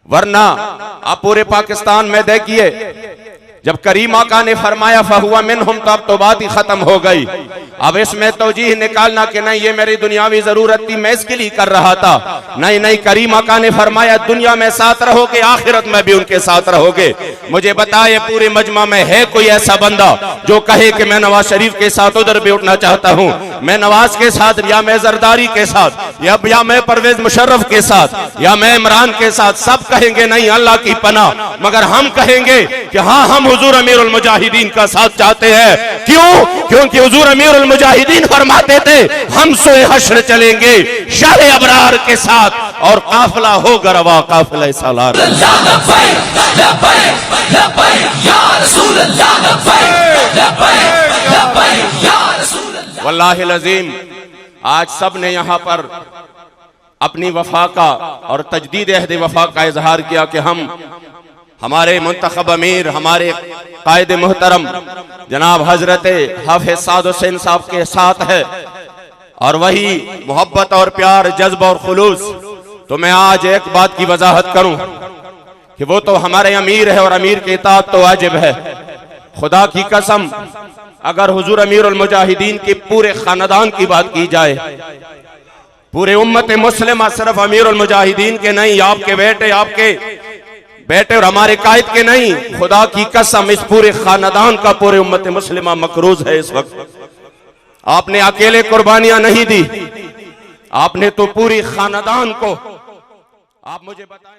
वरना आप पूरे पाकिस्तान में देखिए, जब करीम आका ने फरमाया फहुआ मिनहुम, तब तो बात ही खत्म हो गई। अब इसमें तौजीह निकालना कि नहीं ये मेरी दुनियावी जरूरत थी, मैं इसके लिए कर रहा था, नहीं नहीं, करीम आका ने फरमाया दुनिया में साथ रहोगे, आखिरत में भी उनके साथ रहोगे। मुझे बताए पूरे मजमा में है कोई ऐसा बंदा जो कहे कि मैं नवाज शरीफ के साथ उधर भी उठना चाहता हूँ, मैं नवाज के साथ, या मैं जरदारी के साथ, या मैं परवेज मुशर्रफ के साथ, या मैं इमरान के साथ? सब कहेंगे नहीं, अल्लाह की पनाह। मगर हम कहेंगे कि हाँ, हम हुजूर अमीरुल मुजाहिदीन का साथ चाहते हैं। क्यों? क्योंकि हुजूर अमीरुल मुजाहिदीन फरमाते थे हम सोए हश्र चलेंगे शाह अबरार के साथ, और काफिला होगा रवा काफिला सालार। वल्लाहिल अज़ीम, आज सब ने यहाँ पर अपनी वफा का और तजदीद अहद वफा का इजहार किया कि हम हमारे मुंतखब अमीर, हमारे कायद मुहतरम जनाब हजरत हाफिज साद हुसैन साहब के साथ है, और वही मोहब्बत और प्यार, जज्ब और खुलूस। तो मैं आज एक बात की वजाहत करूं कि वो तो हमारे अमीर है और अमीर की इताअत तो वाजिब है। खुदा की कसम, अगर हुजूर अमीरुल मुजाहिदीन के पूरे खानदान की बात की जाए, पूरे उम्मत मुस्लिमा, सिर्फ अमीरुल मुजाहिदीन के नहीं, आपके बेटे और हमारे कायद के नहीं, खुदा की कसम इस पूरे खानदान का, पूरे उम्मत मुस्लिमा मकरूज है इस वक्त। आपने अकेले कुर्बानियां नहीं दी, आपने तो पूरी खानदान को, आप मुझे बताएं।